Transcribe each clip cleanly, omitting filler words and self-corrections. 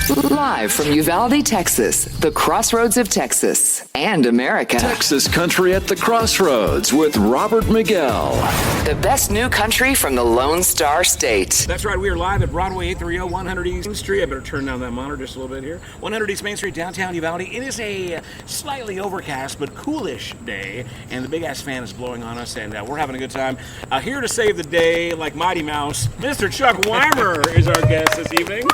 Live from Uvalde, Texas, the crossroads of Texas and America. Texas Country at the Crossroads with Robert Miguel. The best new country from the Lone Star State. That's right, we are live at Broadway 830 100 East Main Street. I better turn down that monitor just a little bit here. 100 East Main Street, downtown Uvalde. It is a slightly overcast but coolish day, and the big ass fan is blowing on us, and we're having a good time. Here to save the day, like Mighty Mouse, Mr. Chuck Wimer is our guest this evening.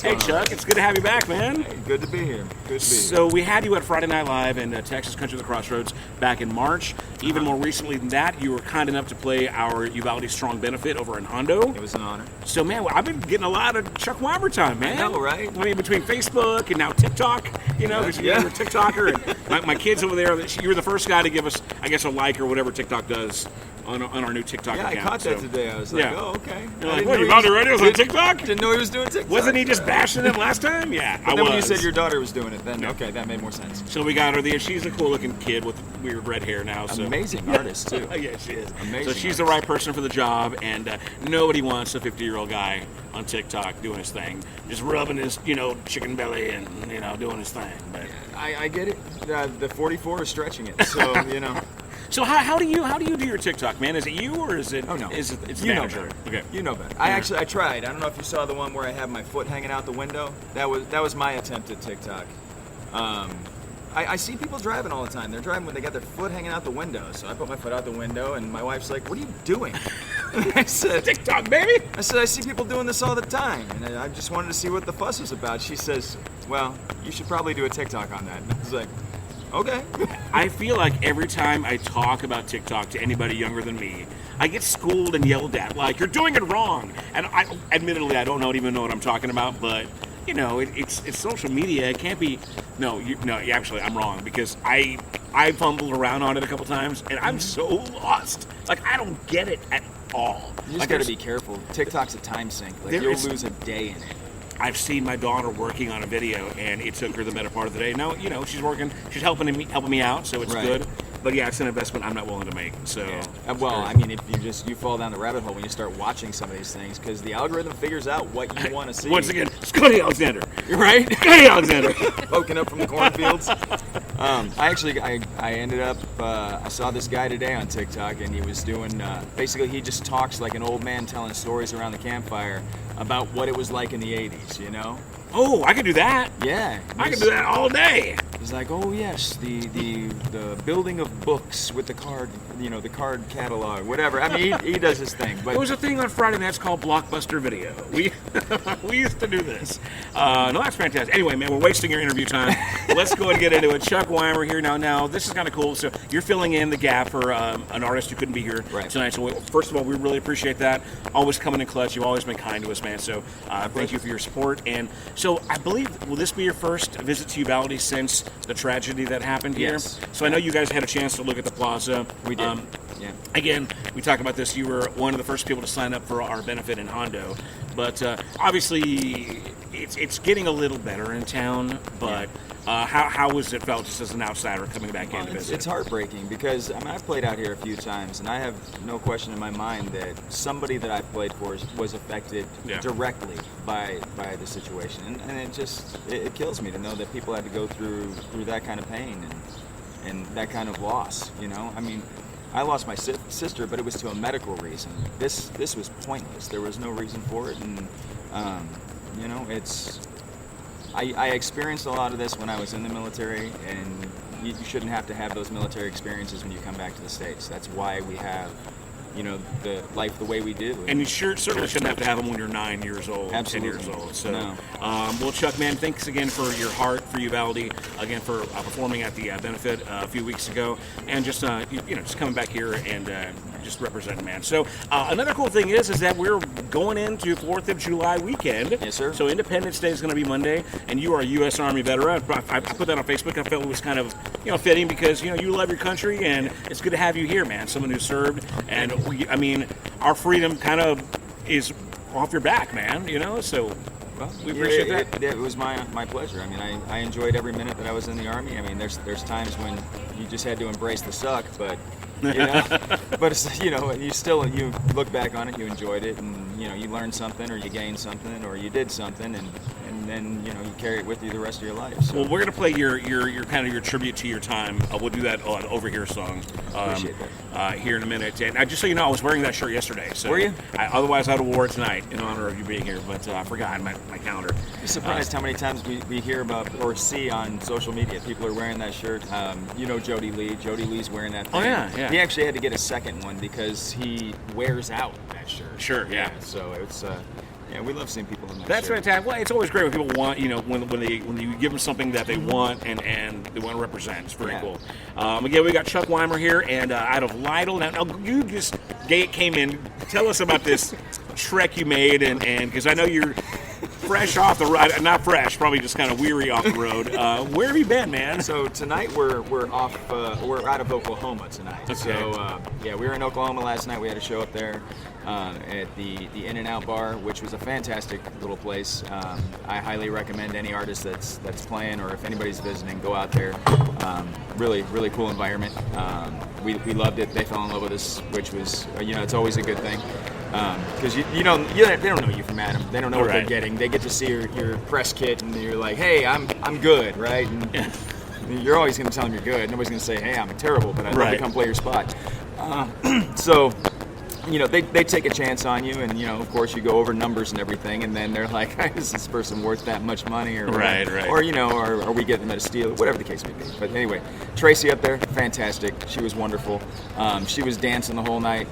Hey Chuck, it's good to have you back, man. Hey, good to be here. So we had you at Friday Night Live in Texas Country at the Crossroads back in March. Even more recently than that, you were kind enough to play our Uvalde Strong Benefit over in Hondo. It was an honor. So, man, I've been getting a lot of Chuck Wimer time, man. I know, right? I mean, between Facebook and now TikTok, you know, because you're a TikToker. And my kids over there, you were the first guy to give us, I guess, a like or whatever TikTok does on our new TikTok account. Yeah, I caught that today. I was like, oh, okay. You're like, what, Uvalde Radio's on TikTok? Didn't know he was doing TikTok. Wasn't he just bashing them last time? Yeah, but then when you said your daughter was doing it, then okay, that made more sense. So we got her there. She's a cool-looking kid with weird red hair now. So. Amazing artist, too. Yeah, she is. Amazing. So she's the right person for the job, and nobody wants a 50-year-old guy on TikTok doing his thing, just rubbing his, chicken belly and, doing his thing. But I get it. The 44 is stretching it, so, So how do you do your TikTok, man? Is it you or is it? Oh no, it's you know manager? better. Okay, you know better. I tried. I don't know if you saw the one where I have my foot hanging out the window. That was my attempt at TikTok. I see people driving all the time. They're driving when they got their foot hanging out the window. So I put my foot out the window, and my wife's like, "What are you doing?" I said, "TikTok, baby." I said, "I see people doing this all the time, and I just wanted to see what the fuss was about." She says, "Well, you should probably do a TikTok on that." And I was like, okay. I feel like every time I talk about TikTok to anybody younger than me, I get schooled and yelled at, like, you're doing it wrong. And admittedly, I don't even know what I'm talking about, but, it's social media. It can't be, actually, I'm wrong, because I fumbled around on it a couple times, and I'm so lost. Like, I don't get it at all. You just gotta be careful. TikTok's a time sink. Like, you'll lose a day in it. I've seen my daughter working on a video, and it took her the better part of the day. Now, she's working, she's helping me out, so it's good. But yeah, it's an investment I'm not willing to make. So, well, I mean, if you fall down the rabbit hole when you start watching some of these things, because the algorithm figures out what you want to see. Once again, Scotty Alexander. You're right, Scotty Alexander, poking up from the cornfields. I ended up. I saw this guy today on TikTok, and he was doing. Basically, he just talks like an old man telling stories around the campfire about what it was like in the '80s. Oh, I could do that. Yeah, I could do that all day. He's like, oh yes, the building of books with the card, the card catalog, whatever. I mean, he does his thing. But there was a thing on Friday nights called Blockbuster Video. We used to do this. No, that's fantastic. Anyway, man, we're wasting your interview time. Let's go and get into it. Chuck Wimer here now. This is kind of cool. So you're filling in the gap for an artist who couldn't be here tonight. So first of all, we really appreciate that. Always coming in clutch. You've always been kind to us, man. So thank you for your support. And so I believe, will this be your first visit to Uvalde since the tragedy that happened here? Yes. So I know you guys had a chance to look at the plaza. We did. Again, we talk about this. You were one of the first people to sign up for our benefit in Hondo, but obviously it's getting a little better in town. But how was it felt just as an outsider coming back in to visit? It's heartbreaking because I've played out here a few times, and I have no question in my mind that somebody that I've played for was affected directly by the situation, and it kills me to know that people had to go through that kind of pain and that kind of loss. I mean, I lost my sister, but it was to a medical reason. This was pointless. There was no reason for it, and it's. I experienced a lot of this when I was in the military, and you shouldn't have to have those military experiences when you come back to the States. That's why we have, the life the way we do. And you certainly shouldn't have to have them when you're 9 years old, Absolutely. 10 years old. So, no. Well, Chuck, man, thanks again for your heart for Uvalde, again for performing at the benefit a few weeks ago, and just just coming back here and just representing, man. So another cool thing is that we're going into 4th of July weekend. Yes, sir. So Independence Day is going to be Monday, and you are a U.S. Army veteran. I put that on Facebook. I felt it was kind of fitting because you love your country, and it's good to have you here, man. Someone who served, and our freedom kind of is off your back, man. So. Well, we appreciate that. It was my pleasure. I mean, I enjoyed every minute that I was in the Army. I mean, there's times when you just had to embrace the suck, but but it's, you look back on it, you enjoyed it, and you learned something, or you gained something, or you did something, and and then you carry it with you the rest of your life. So. Well, we're gonna play your kind of your tribute to your time. We'll do that on Over Here song here in a minute. And just so you know, I was wearing that shirt yesterday. So were you? Otherwise, I'd have wore it tonight in honor of you being here. But I forgot my calendar. I'm surprised how many times we hear about or see on social media people are wearing that shirt. Jody Lee. Jody Lee's wearing that thing. Oh yeah. He actually had to get a second one because he wears out that shirt. Sure. Yeah. So it's. We love seeing people in that. That's shirt. fantastic. Well, it's always great when people want, when you give them something that they want and they want to represent. It's very cool. Again, we got Chuck Wimer here, and out of Lytle. Now you just came in. Tell us about this trek you made, and because I know you're fresh off the road, not fresh, probably just kind of weary off the road. Where have you been, man? So tonight we're off. We're out of Oklahoma tonight. Okay. So we were in Oklahoma last night. We had a show up there at the In-N-Out Bar, which was a fantastic little place. I highly recommend any artist that's playing, or if anybody's visiting, go out there. Really, really cool environment. We loved it. They fell in love with us, which was it's always a good thing. Because they don't know you from Adam. They don't know what they're getting. They get to see your press kit, and you're like, hey, I'm good, right? And you're always going to tell them you're good. Nobody's going to say, hey, I'm terrible, but I'd love to come play your spot. So they take a chance on you, and of course you go over numbers and everything, and then they're like, is this person worth that much money, or right, or or are we getting them at a steal, whatever the case may be. But anyway, Tracy up there, fantastic. She was wonderful. She was dancing the whole night.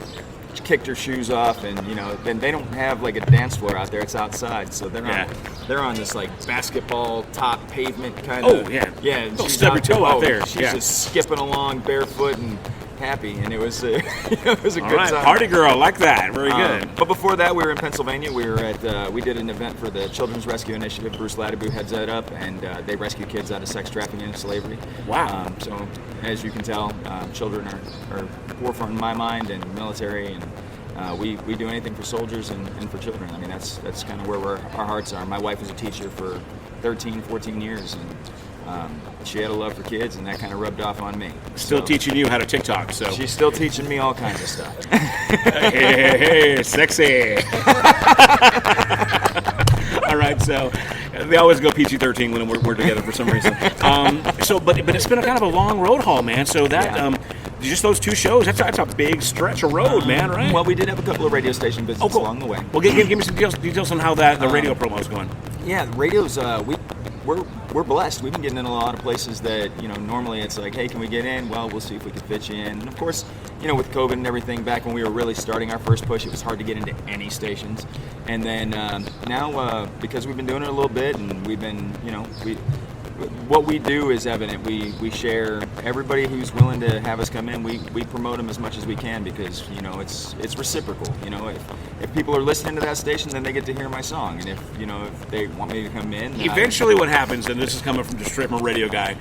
She kicked her shoes off, and then they don't have like a dance floor out there. It's outside, so they're on this like basketball top pavement kind of. Oh yeah. And don't she's stub your toe out there. She's just skipping along barefoot and happy, and it was a good time. Party girl, like that. Very good. But before that, we were in Pennsylvania. We were at we did an event for the Children's Rescue Initiative. Bruce Ladaboo heads that up, and they rescue kids out of sex trafficking and slavery. Wow. So as you can tell, children are forefront in my mind, and military, and we do anything for soldiers and for children. I mean, that's kind of where our hearts are. My wife was a teacher for 13, 14 years, and she had a love for kids, and that kind of rubbed off on me. Still teaching you how to TikTok, so. She's still teaching me all kinds of stuff. hey, sexy. All right, so they always go PG-13 when we're together for some reason. But it's been a kind of a long road haul, man. So that just those two shows, that's a big stretch of road, man, right? Well, we did have a couple of radio station visits along the way. Well, give me some details on how the radio promo is going. Yeah, the radio's we're blessed. We've been getting in a lot of places that normally it's like, hey, can we get in? Well, we'll see if we can fit you in. And of course, with COVID and everything, back when we were really starting our first push, it was hard to get into any stations. And then now, because we've been doing it a little bit, and we've been, what we do is evident. We share everybody who's willing to have us come in. We promote them as much as we can, because it's reciprocal. If people are listening to that station, then they get to hear my song. And if they want me to come in, eventually what happens, and this is coming from just straight from a radio guy,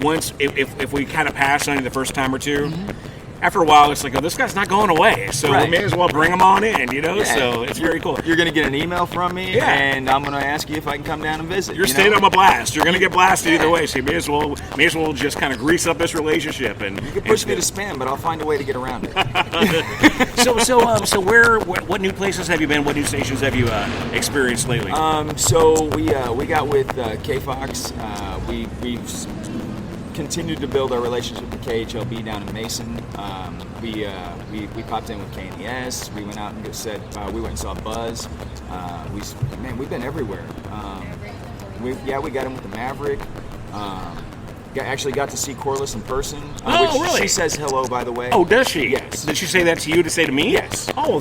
once if we kind of pass on you the first time or two. Mm-hmm. After a while, it's like, oh, this guy's not going away, so we may as well bring him on in, So it's very cool. You're going to get an email from me, and I'm going to ask you if I can come down and visit. You're staying on a blast. You're going to get blasted either way, so you may as well just kind of grease up this relationship. And you can push me to spam, but I'll find a way to get around it. So what new places have you been? What new stations have you experienced lately? So we got with K-Fox. We've continued to build our relationship with KHLB down in Mason. We popped in with KNES. We went out and we went and saw Buzz. We've been everywhere. We got in with the Maverick. Actually got to see Corliss in person. Really? She says hello, by the way. Oh, does she? Yes. Did she say that to you to say to me? Yes. Oh,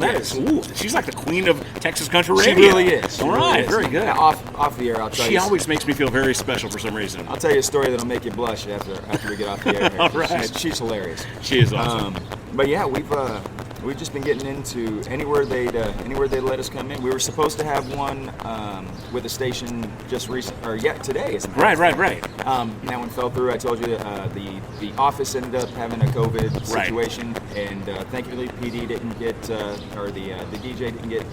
she's like the queen of Texas country radio. She really is. All right, very good. Off the air, I'll tell you. She always makes me feel very special for some reason. I'll tell you a story that'll make you blush after we get off the air. All right. She's hilarious. She is awesome. But yeah, we've just been getting into anywhere they'd let us come in. We were supposed to have one with a station just today. Right. That one fell through. I told you the office ended up having a COVID situation, and thankfully PD didn't get or the DJ didn't get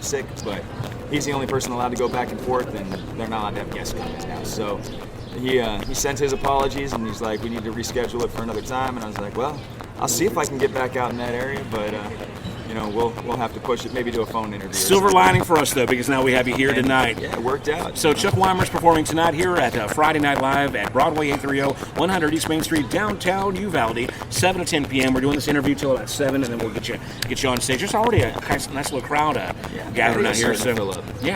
sick, but he's the only person allowed to go back and forth, and they're not allowed to have guests come in now. So he sent his apologies, and he's like, we need to reschedule it for another time, and I was like, well, I'll see if I can get back out in that area, but we'll have to push it maybe to a phone interview. Silver lining for us, though, because now we have you here tonight. Yeah, it worked out. So Chuck Wimer's performing tonight here at Friday Night Live at Broadway 830, 100 East Main Street, downtown Uvalde, 7 to 10 p.m. We're doing this interview till about 7, and then we'll get you on stage. There's already a nice little crowd gathering out here.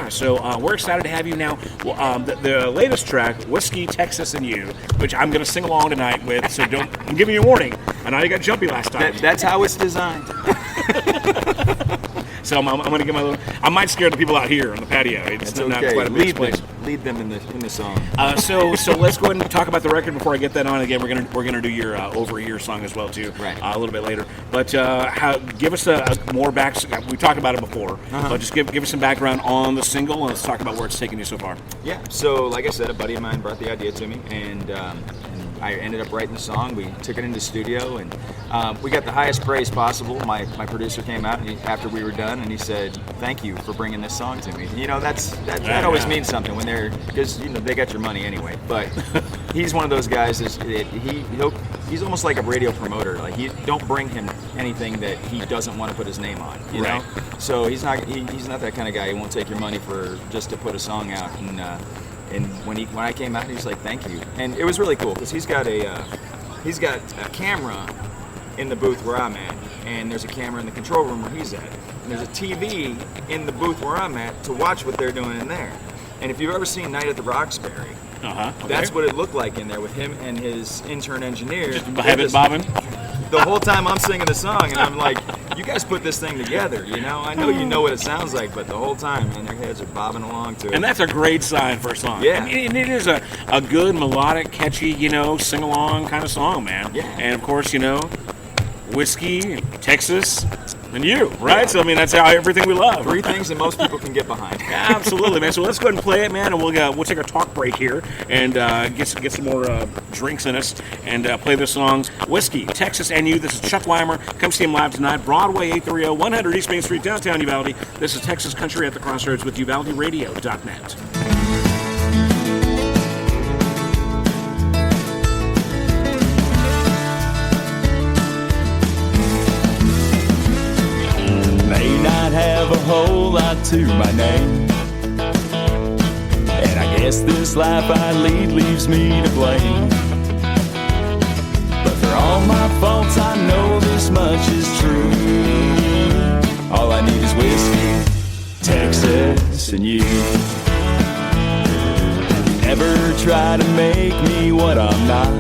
So we're excited to have you now. The latest track, Whiskey, Texas, and You, which I'm going to sing along tonight with, so I'm giving you a warning. I know you got jumpy last time. That's how it's designed. So I'm going to give my little. I might scare the people out here on the patio. It's not quite a big place. Lead them in the song. So let's go ahead and talk about the record before I get that on. Again, we're gonna do your Over Here song as well too, right? A little bit later. But give us a more back. We talked about it before, but just give us some background on the single, and let's talk about where it's taken you so far. Yeah. So like I said, a buddy of mine brought the idea to me, and I ended up writing the song. We took it into the studio, and we got the highest praise possible. My producer came out and after we were done, and he said, "Thank you for bringing this song to me." That always means something when because they got your money anyway. But he's one of those guys. He's almost like a radio promoter. Like don't bring him anything that he doesn't want to put his name on. You know. So he's not that kind of guy. He won't take your money for just to put a song out. And when I came out, he was like, "Thank you," and it was really cool because he's got a camera in the booth where I'm at, and there's a camera in the control room where he's at, and there's a TV in the booth where I'm at to watch what they're doing in there. And if you've ever seen Night at the Roxbury, that's what it looked like in there with him and his intern engineer. Just bobbing. The whole time I'm singing the song, and I'm like, you guys put this thing together, I know you know what it sounds like, but the whole time, man, their heads are bobbing along to it. And that's a great sign for a song. Yeah. And it is a good, melodic, catchy, sing-along kind of song, man. Yeah. And, of course, Whiskey, Texas, and You, right? Yeah. So, that's how everything we love. 3 things that most people can get behind. Absolutely, man. So let's go ahead and play it, man, and we'll take a talk break here and get some more drinks in us and play the songs Whiskey, Texas, and You. This is Chuck Wimer. Come see him live tonight, Broadway 830, 100 East Main Street, downtown Uvalde. This is Texas Country at the Crossroads with UvaldeRadio.net. Have a whole lot to my name, and I guess this life I lead leaves me to blame. But for all my faults, I know this much is true. All I need is whiskey, Texas, and you. Never try to make me what I'm not.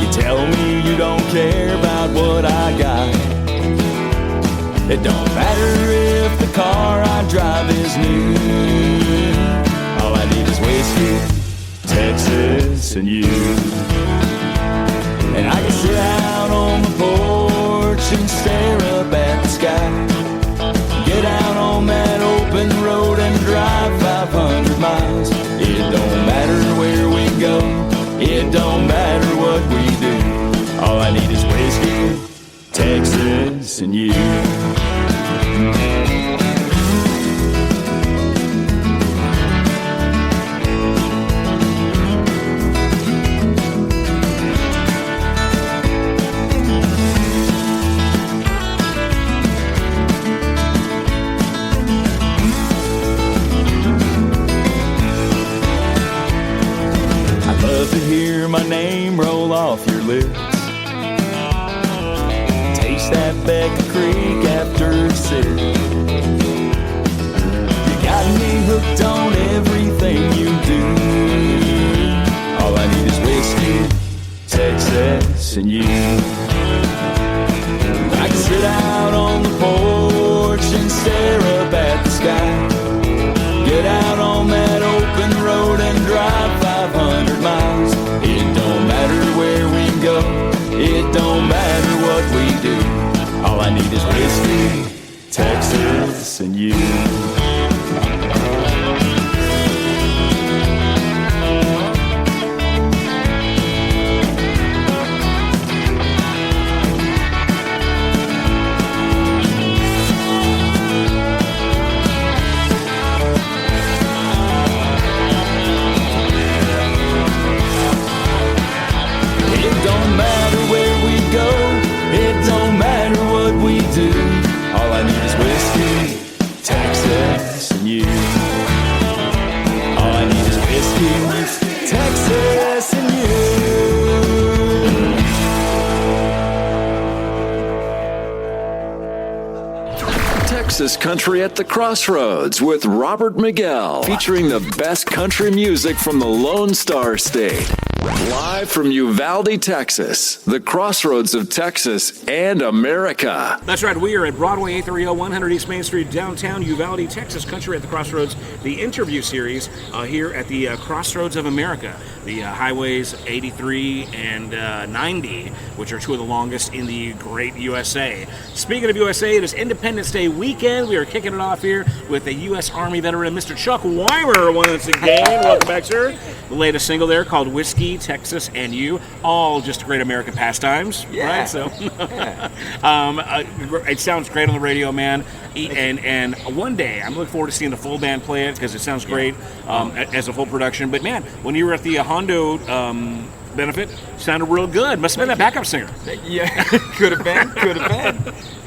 You tell me you don't care about what I got. It don't matter if the car I drive is new. All I need is whiskey, Texas, and you. And I can sit out on the porch and stare up at the sky. Get out on that open road and drive 500 miles. It don't matter where we go. It don't matter what we do. All I need is whiskey, Texas, and you. I'd love to hear my name roll off your lips. Taste that Becca Creek after a sip. You got me hooked on everything you do. All I need is whiskey, Texas, and you. I can sit out on the porch and stare up at the sky. Get out on that open road and drive 500 miles. It don't matter where we go. It don't matter what we do. All I need is whiskey, Texas, and you. It don't matter where we go. It don't matter what we Texas Country at the Crossroads with Robert Miguel, featuring the best country music from the Lone Star State. Live from Uvalde, Texas, the Crossroads of Texas and America. That's right. We are at Broadway 830 100 East Main Street, downtown Uvalde, Texas Country at the Crossroads, the interview series here at the Crossroads of America. The highways 83 and 90, which are two of the longest in the great USA. Speaking of USA, it is Independence Day weekend. We are kicking it off here with the U.S. Army veteran, Mr. Chuck Wimer, once again. Welcome back, sir. The latest single there called Whiskey, Texas, and You. All just great American pastimes, right? So, it sounds great on the radio, man. And one day, I'm looking forward to seeing the full band play it because it sounds great as a full production. But man, when you were at the Hondo benefit, sounded real good. Must have been that backup singer. Yeah, could have been.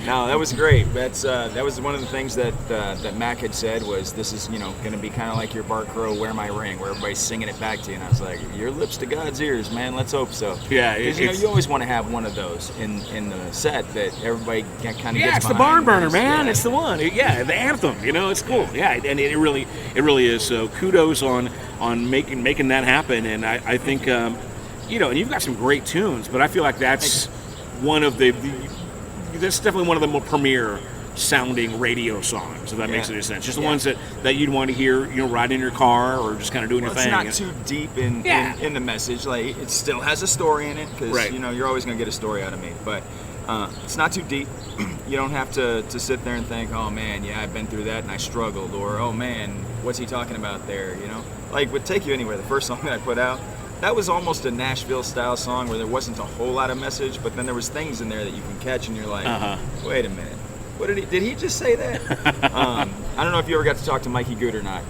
No, that was great. That was one of the things that Mac had said was this is going to be kind of like your Bart Crow "Wear My Ring," where everybody's singing it back to you, and I was like, your lips to God's ears, man. Let's hope so. Yeah, because you always want to have one of those in the set that everybody kind of gets it's the barn behind. burner, man. Yeah. It's the one. Yeah, the anthem. It's cool. Yeah, and it really is. So kudos on making that happen, and I think and you've got some great tunes, but I feel like that's one of that's definitely one of the more premier sounding radio songs, if that makes any sense. Just the ones that you'd want to hear, riding in your car or just kind of doing your thing. It's not too deep in the message. Like, it still has a story in it because you're always going to get a story out of me. But it's not too deep. You don't have to sit there and think, oh man, I've been through that and I struggled, or oh man, what's he talking about there? Like with Take You Anywhere, the first song that I put out. That was almost a Nashville-style song where there wasn't a whole lot of message, but then there was things in there that you can catch, and you're like, wait a minute, what did he just say that? I don't know if you ever got to talk to Mikey Good or not.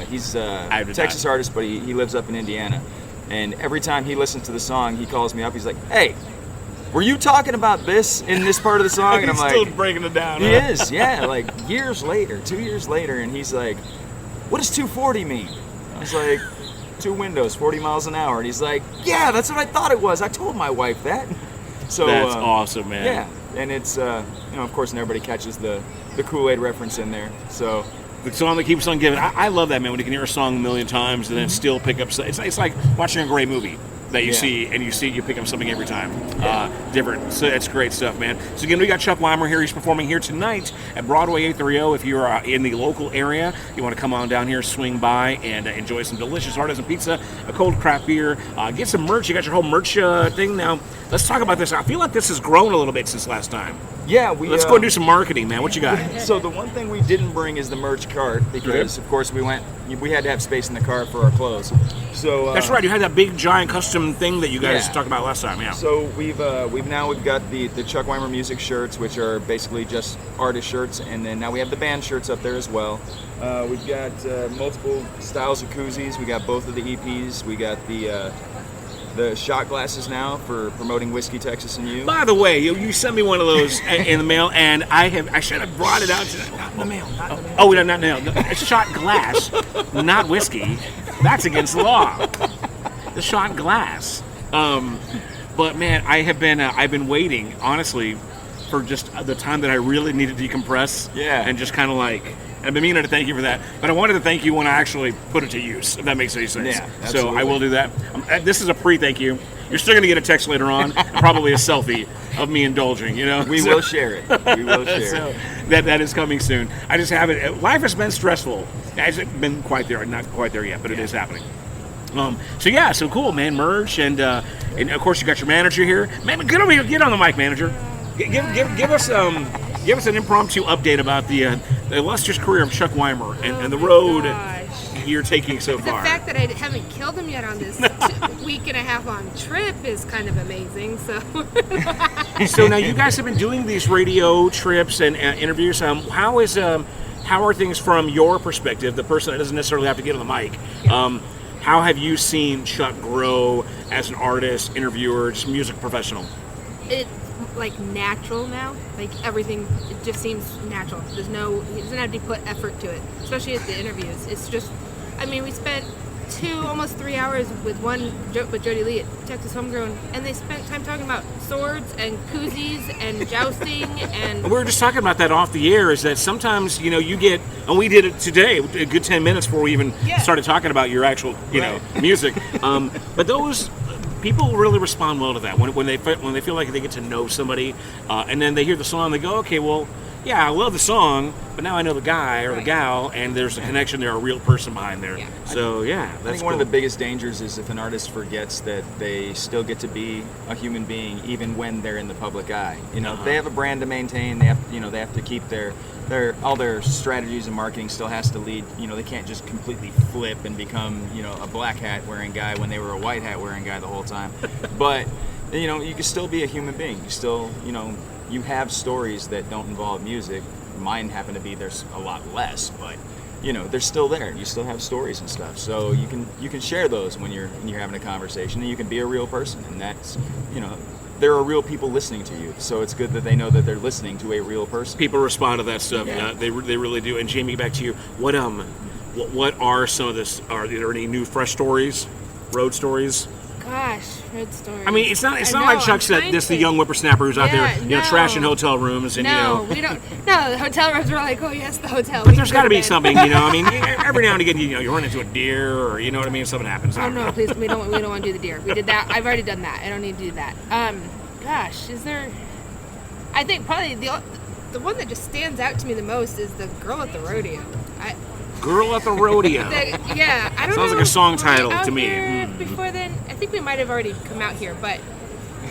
He's a Texas artist, but he lives up in Indiana. And every time he listens to the song, he calls me up. He's like, hey, were you talking about this in this part of the song? And I'm like, still breaking it down. He is, like 2 years later, and he's like, what does 240 mean? I was like, 2 windows, 40 miles an hour. And he's like, yeah, that's what I thought it was. I told my wife that. So that's awesome, man. Yeah, and it's, of course, everybody catches the Kool-Aid reference in there. So the song that keeps on giving. I love that, man, when you can hear a song a million times and then still pick up. It's like watching a great movie that you see, and you pick up something every time different. So that's great stuff, man. So again, we got Chuck Wimer here. He's performing here tonight at Broadway 830. If you're in the local area, you want to come on down here, swing by, and enjoy some delicious artisan pizza, a cold craft beer, get some merch. You got your whole merch thing now. Let's talk about this. I feel like this has grown a little bit since last time. Yeah, let's go and do some marketing, man. What you got? So the one thing we didn't bring is the merch cart because, of course, we had to have space in the car for our clothes. So that's right. You had that big giant custom thing that you guys talked about last time. Yeah. So we've got the Chuck Wimer music shirts, which are basically just artist shirts, and then now we have the band shirts up there as well. We've got multiple styles of koozies. We got both of the EPs. We got the shot glasses now for promoting Whiskey, Texas, and You. By the way, you sent me one of those in the mail, and I should have brought it out. Not in the mail. Oh, not in the mail. A shot glass, not whiskey. That's against the law. The shot glass. But man, I've been waiting, honestly, for just the time that I really need to decompress. Yeah. And just kind of like. I've been meaning to thank you for that, but I wanted to thank you when I actually put it to use, if that makes any sense. Yeah, absolutely. So I will do that. This is a pre-thank you. You're still going to get a text later on, and probably a selfie of me indulging, We will share it. We will share it. That is coming soon. I just haven't. Life has been stressful. It hasn't been quite there, not quite there yet, but it is happening. So cool, man. Merch, and of course you got your manager here. Man, get over here. Get on the mic, manager. Give us an impromptu update about the illustrious career of Chuck Wimer and the road you're taking so far. The fact that I haven't killed him yet on this week and a half long trip is kind of amazing. So now you guys have been doing these radio trips and interviews. How are things from your perspective, the person that doesn't necessarily have to get on the mic? How have you seen Chuck grow as an artist, interviewer, just music professional? It's like natural now. Like everything, it just seems natural. He doesn't have to put effort to it, especially at the interviews. It's just, we spent almost 3 hours with Jody Lee at Texas Homegrown, and they spent time talking about swords and koozies and jousting and. We were just talking about that off the air. Is that sometimes you get, and we did it today, a good 10 minutes before we even started talking about your actual music. But those people really respond well to that when they feel like they get to know somebody, and then they hear the song, they go, okay, well. Yeah, I love the song, but now I know the guy or the gal, and there's a connection. They're a real person behind there. Yeah. So, that's I think one of the biggest dangers is if an artist forgets that they still get to be a human being even when they're in the public eye. They have a brand to maintain. They have to keep their all their strategies and marketing still has to lead. They can't just completely flip and become a black hat wearing guy when they were a white hat wearing guy the whole time. But you can still be a human being. You still you have stories that don't involve music. Mine happen to be there's a lot less, but they're still there. You still have stories and stuff, so you can share those when you're having a conversation, and you can be a real person, and that's there are real people listening to you, so it's good that they know that they're listening to a real person. People respond to that stuff. Yeah. They really do. And Jamie, back to you. What are some of this? Are there any new fresh stories, road stories? Gosh, road stories. I mean, it's not like Chuck said. This the young whippersnapper who's out there, trashing hotel rooms, and we don't. No, the hotel rooms were like, oh yes, the hotel. But there's got to be something, I mean, every now and again, you run into a deer, or what I mean, something happens. Oh no, please, we don't want to do the deer. We did that. I've already done that. I don't need to do that. Gosh, is there? I think probably the one that just stands out to me the most is the girl at the rodeo. Girl at the rodeo. I don't know. Sounds like a song title to me. Before then, I think we might have already come out here, but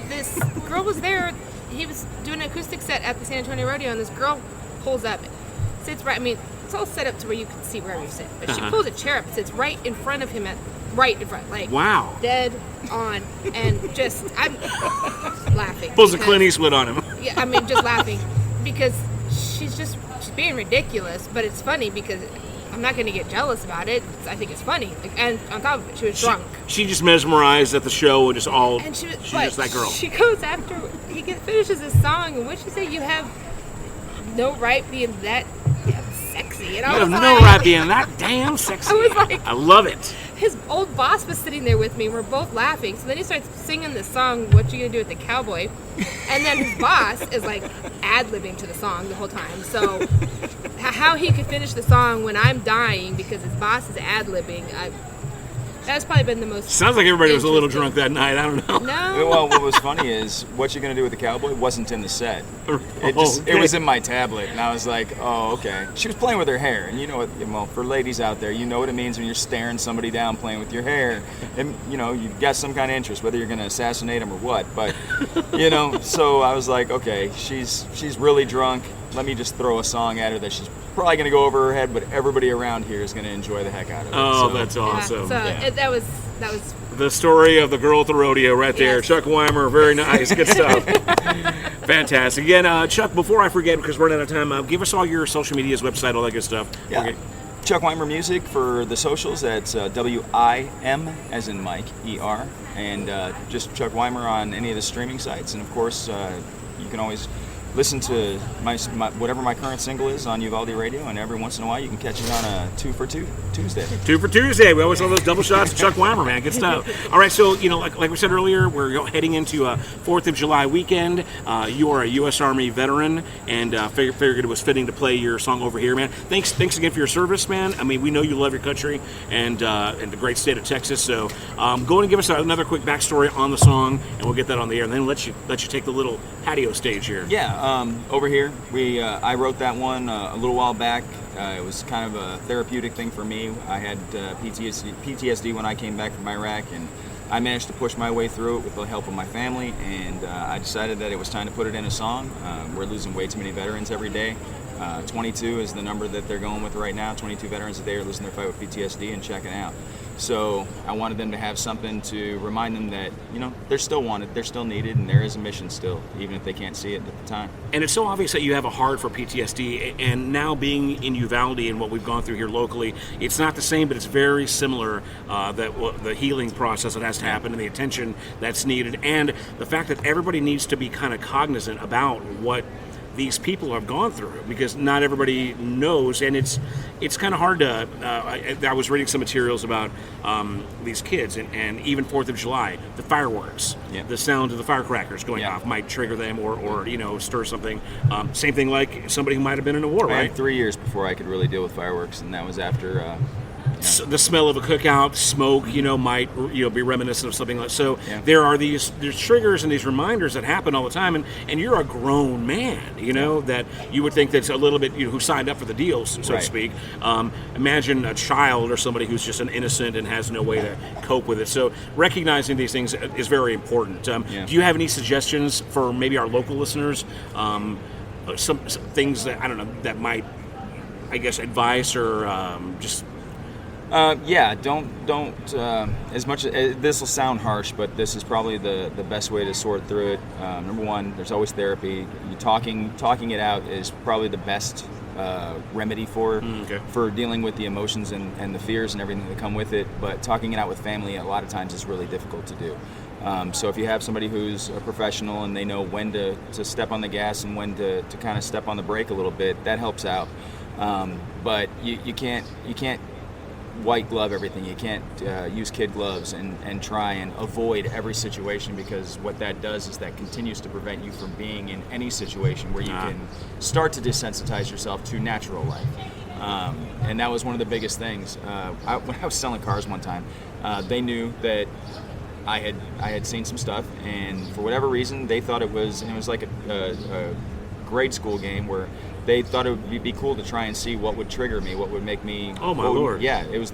this girl was there. He was doing an acoustic set at the San Antonio Rodeo, and this girl pulls up, sits right. I mean, it's all set up to where you can see wherever you sit, but she pulls a chair up, sits right in front of him, right in front, like wow, dead on, and just I'm laughing. Pulls a Clint Eastwood on him. Yeah, I mean, just laughing because she's being ridiculous, but it's funny because. I'm not going to get jealous about it. I think it's funny. And on top of it, she was drunk. She just mesmerized at the show and just all. And she's just that girl. She goes after he finishes his song, and what'd she say? You have no right being that sexy. And I was like, no right being that damn sexy. I was like, I love it. His old boss was sitting there with me, and we're both laughing. So then he starts singing this song, "What You Gonna Do with the Cowboy?" And then his boss is like ad-libbing to the song the whole time. So how he could finish the song when I'm dying because his boss is ad-libbing, that's probably been the most. Sounds like everybody was a little drunk that night. I don't know. No. Well, what was funny is "What You Gonna Do with the Cowboy" wasn't in the set. It was in my tablet, and I was like, "Oh, okay." She was playing with her hair, and well, for ladies out there, you know what it means when you're staring somebody down playing with your hair, and you've got some kind of interest, whether you're gonna assassinate them or what. But so I was like, "Okay, she's really drunk. Let me just throw a song at her that she's probably going to go over her head, but everybody around here is going to enjoy the heck out of it." Oh, so, that's awesome. That was the story of the girl at the rodeo right there. Yes. Chuck Wimer, very nice. Good stuff. Fantastic. Again, Chuck, before I forget, because we're running out of time, give us all your social medias, website, all that good stuff. Yeah. Okay. Chuck Wimer Music for the socials. That's WIM as in Mike, ER. And just Chuck Wimer on any of the streaming sites. And, of course, you can always listen to my whatever my current single is on Uvalde Radio, and every once in a while you can catch it on a 2 for 2 Tuesday. 2 for Tuesday. We always have those double shots of Chuck Wimer, man. Good stuff. All right, so like we said earlier, we're heading into a 4th of July weekend. You are a U.S. Army veteran, and figured it was fitting to play your song over here, man. Thanks again for your service, man. I mean, we know you love your country and the great state of Texas. So go and give us another quick backstory on the song, and we'll get that on the air, and then let you take the little patio stage here. Yeah. Over here, I wrote that one a little while back. It was kind of a therapeutic thing for me. I had PTSD when I came back from Iraq, and I managed to push my way through it with the help of my family, and I decided that it was time to put it in a song. We're losing way too many veterans every day. 22 is the number that they're going with right now. 22 veterans a day are losing their fight with PTSD and checking out. So I wanted them to have something to remind them that, they're still wanted, they're still needed, and there is a mission still, even if they can't see it at the time. And it's so obvious that you have a heart for PTSD, and now being in Uvalde and what we've gone through here locally, it's not the same, but it's very similar, the healing process that has to happen and the attention that's needed, and the fact that everybody needs to be kind of cognizant about what these people have gone through, because not everybody knows, and it's kind of hard to. I was reading some materials about these kids, and even 4th of July, the fireworks, the sound of the firecrackers going off might trigger them or stir something. Same thing like somebody who might have been in a war, I right? had 3 years before I could really deal with fireworks, and that was after. The smell of a cookout, smoke, might be reminiscent of something like. So there's triggers and these reminders that happen all the time, and you're a grown man, that you would think that's a little bit, who signed up for the deal, so to speak. Imagine a child or somebody who's just an innocent and has no way to cope with it. So recognizing these things is very important. Do you have any suggestions for maybe our local listeners? Some things that, I don't know, that might, I guess, advice or just. Don't. As much as this will sound harsh, but this is probably the best way to sort through it. Number one, there's always therapy. Talking it out is probably the best remedy for dealing with the emotions and the fears and everything that come with it. But talking it out with family a lot of times is really difficult to do. So if you have somebody who's a professional and they know when to step on the gas and when to kind of step on the brake a little bit, that helps out. But you can't white glove everything. You can't use kid gloves and try and avoid every situation, because what that does is that continues to prevent you from being in any situation where you can start to desensitize yourself to natural life. And that was one of the biggest things. When I was selling cars one time, they knew that I had seen some stuff, and for whatever reason they thought it was like a grade school game where they thought it would be cool to try and see what would trigger me, what would make me. Oh my Lord! Yeah, it was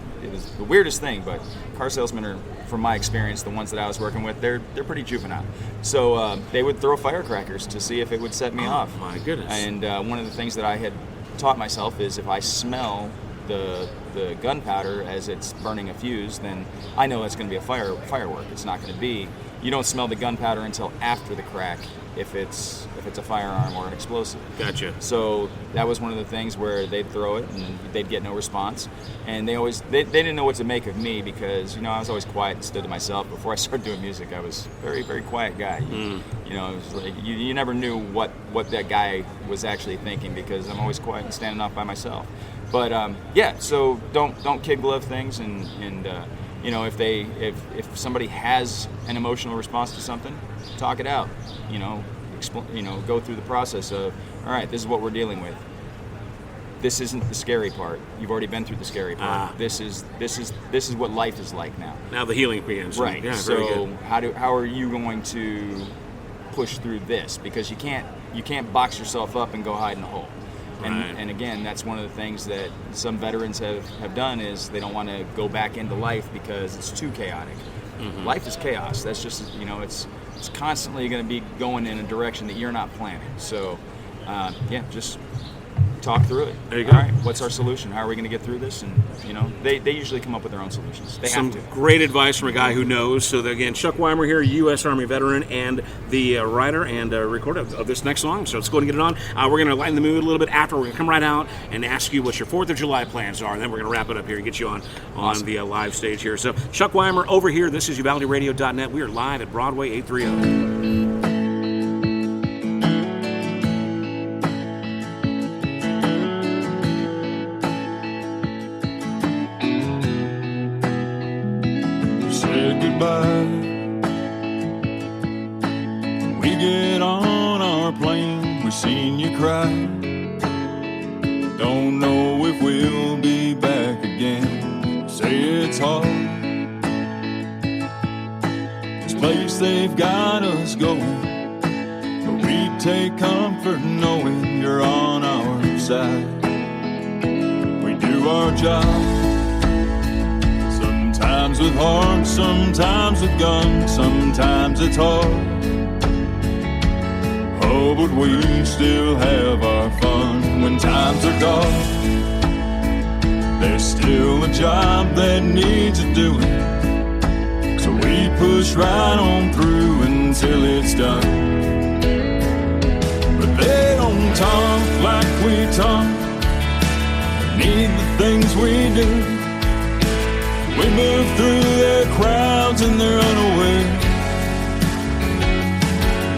the weirdest thing. But car salesmen are, from my experience, the ones that I was working with, they're pretty juvenile. So they would throw firecrackers to see if it would set me off. My goodness! And one of the things that I had taught myself is if I smell the gunpowder as it's burning a fuse, then I know it's going to be a firework. It's not going to be. You don't smell the gunpowder until after the crack if it's a firearm or an explosive. Gotcha. So that was one of the things where they'd throw it and they'd get no response, and they didn't know what to make of me, because I was always quiet and stood to myself. Before I started doing music, I was a very, very quiet guy. It was like you never knew what that guy was actually thinking, because I'm always quiet and standing off by myself. But so don't kid glove things, and if somebody has an emotional response to something, talk it out. Go through the process of, all right, this is what we're dealing with. This isn't the scary part. You've already been through the scary part. This is what life is like now. Now the healing begins. Right. Yeah, so very good. how are you going to push through this? Because you can't box yourself up and go hide in a hole. And again, that's one of the things that some veterans have done, is they don't want to go back into life because it's too chaotic. Life is chaos. That's just, it's constantly going to be going in a direction that you're not planning. So, just talk through it. There you go. All right, what's our solution? How are we going to get through this? And, they usually come up with their own solutions. They Some have to. great advice from a guy who knows. So, again, Chuck Wimer here, U.S. Army veteran and the writer and recorder of this next song. So let's go and get it on. We're going to lighten the mood a little bit after. We're going to come right out and ask you what your 4th of July plans are. And then we're going to wrap it up here and get you on the live stage here. So Chuck Wimer over here. This is UvaldeRadio.net. We are live at Broadway 830. We get on our plane, we seen you cry. Don't know if we'll be back again. Say it's hard. This place they've got us going, but we take comfort knowing you're on our side. We do our job. Sometimes with heart, sometimes with guns, sometimes it's hard. Oh, but we still have our fun when times are dark. There's still a job that needs doing, so we push right on through until it's done. But they don't talk like we talk, need the things we do. We move through their crowds and they're unaware.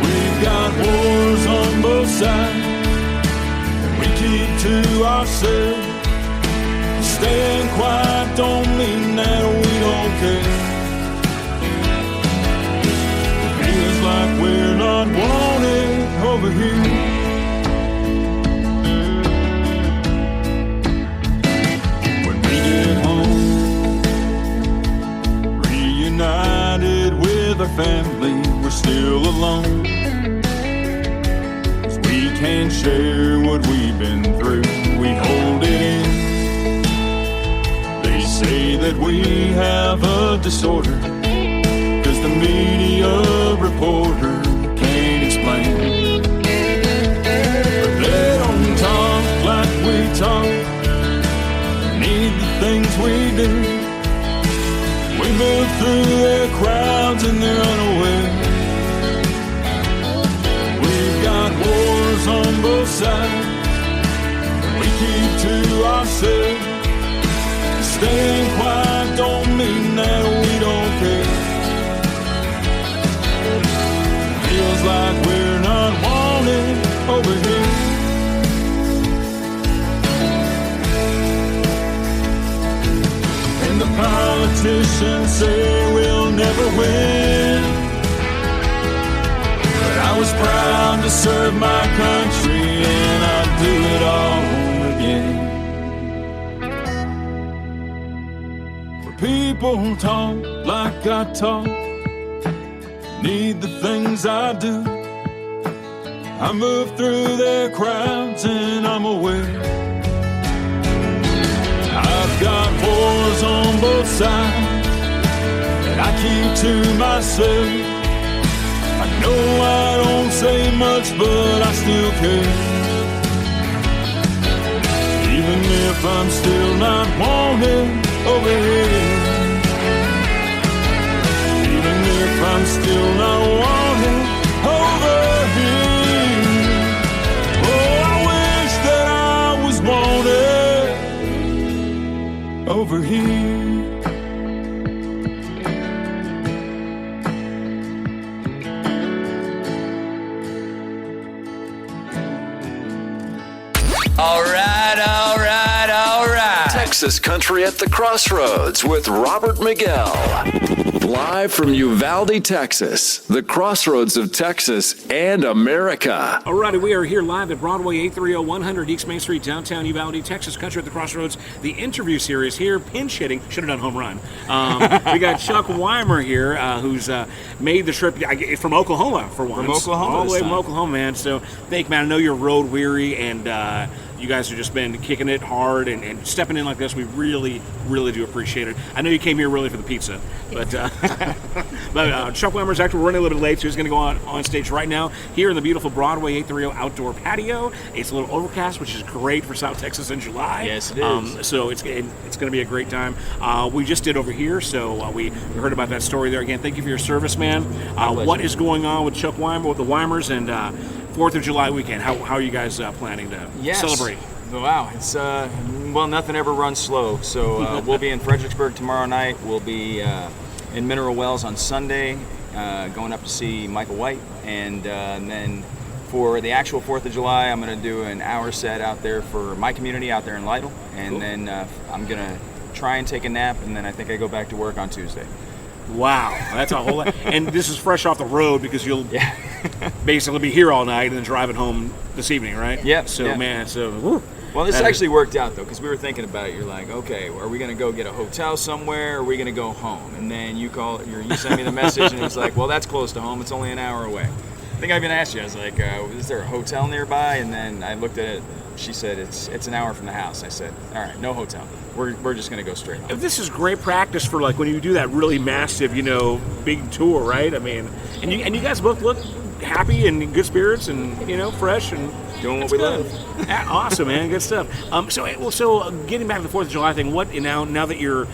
We've got wars on both sides, to ourselves. Staying quiet don't mean that we don't care. It feels like we're not wanted over here. When we get home, reunited with our family, we're still alone. 'Cause we can't share what we've been through, we hold it in. They say that we have a disorder, 'cause the media reporter can't explain. But they don't talk like we talk, need the things we do. We move through their crowds and they're unaware. We've got wars on both sides, we keep to ourselves. Staying quiet don't mean that we don't care. Feels like we're not wanted over here. And the politicians say we'll never win, but I was proud to serve my country and I'd do it all again. People talk like I talk, need the things I do. I move through their crowds and I'm aware. I've got wars on both sides that I keep to myself. I know I don't say much, but I still care. Even if I'm still not wanted over here, even if I'm still not wanted over here. Oh, I wish that I was wanted over here. All right, all right, all right. Texas Country at the Crossroads with Robert Miguel. Live from Uvalde, Texas, the crossroads of Texas and America. Alrighty, we are here live at Broadway 830 100 East Main Street, downtown Uvalde, Texas Country at the Crossroads. The interview series here, pinch hitting, should have done home run. We got Chuck Wimer here, who's made the trip from Oklahoma for once. From Oklahoma, all the way this from time. Oklahoma, man. So, thank man. I know you're road weary, and you guys have just been kicking it hard and stepping in like this. We really, really do appreciate it. I know you came here really for the pizza, but Chuck Wimer's actually running a little bit late, so he's going to go on stage right now here in the beautiful Broadway 830 outdoor patio. It's a little overcast, which is great for South Texas in July. Yes, it is. So it's going to be a great time. We just did over here, so we heard about that story there. Again, thank you for your service, man. What is going on with Chuck Wimer, with the Wimers, and 4th of July weekend? How are you guys planning to celebrate? Wow, it's well, nothing ever runs slow. So we'll be in Fredericksburg tomorrow night. We'll be in Mineral Wells on Sunday, going up to see Michael White, and then for the actual 4th of July, I'm going to do an hour set out there for my community out there in Lytle, and Cool. then I'm going to try and take a nap, and then I think I go back to work on Tuesday. Wow, that's a whole lot. And this is fresh off the road because you'll basically be here all night and then driving home this evening, right? Yep, So, yeah. man, whew. Well, this That is- actually worked out, though, because we were thinking about it. You're like, okay, are we going to go get a hotel somewhere, or are we going to go home? And then you sent me the message, and it's like, well, that's close to home. It's only an hour away. I think I even asked you. I was like, is there a hotel nearby? And then I looked at it. She said, it's an hour from the house. I said, all right, no hotel. We're just going to go straight home. This is great practice for like when you do that really massive, big tour, right? I mean, and you guys both look happy and in good spirits and fresh and Doing what that's we good. love. Awesome, man, good stuff. So getting back to the 4th of July thing, what now that you're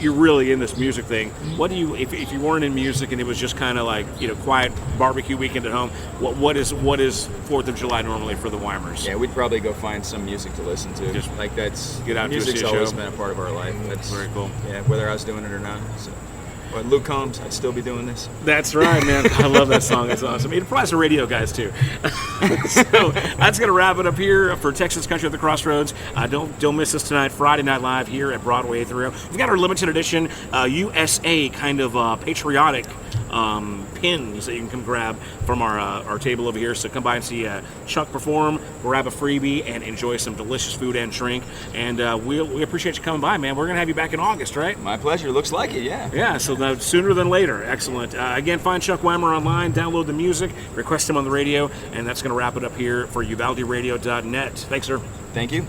really in this music thing, what do you if you weren't in music and it was just kind of like quiet barbecue weekend at home, what is 4th of July normally for the Wimers? Yeah, we'd probably go find some music to listen to. Just that's get out to music's see a always show. been a part of our life. That's Very cool. Yeah, whether I was doing it or not. So. But Luke Combs, I'd still be doing this. That's right, man. I love that song. It's awesome. It applies to radio guys, too. So that's going to wrap it up here for Texas Country at the Crossroads. Don't miss us tonight, Friday Night Live here at Broadway 30. We've got our limited edition USA kind of patriotic pins that you can come grab from our table over here. So come by and see Chuck perform, grab a freebie, and enjoy some delicious food and drink. And we appreciate you coming by, man. We're going to have you back in August, right? My pleasure. Looks like it, yeah. Yeah, so sooner than later. Excellent. Again, find Chuck Wimer online, download the music, request him on the radio, and that's going to wrap it up here for UvaldeRadio.net. Thanks, sir. Thank you.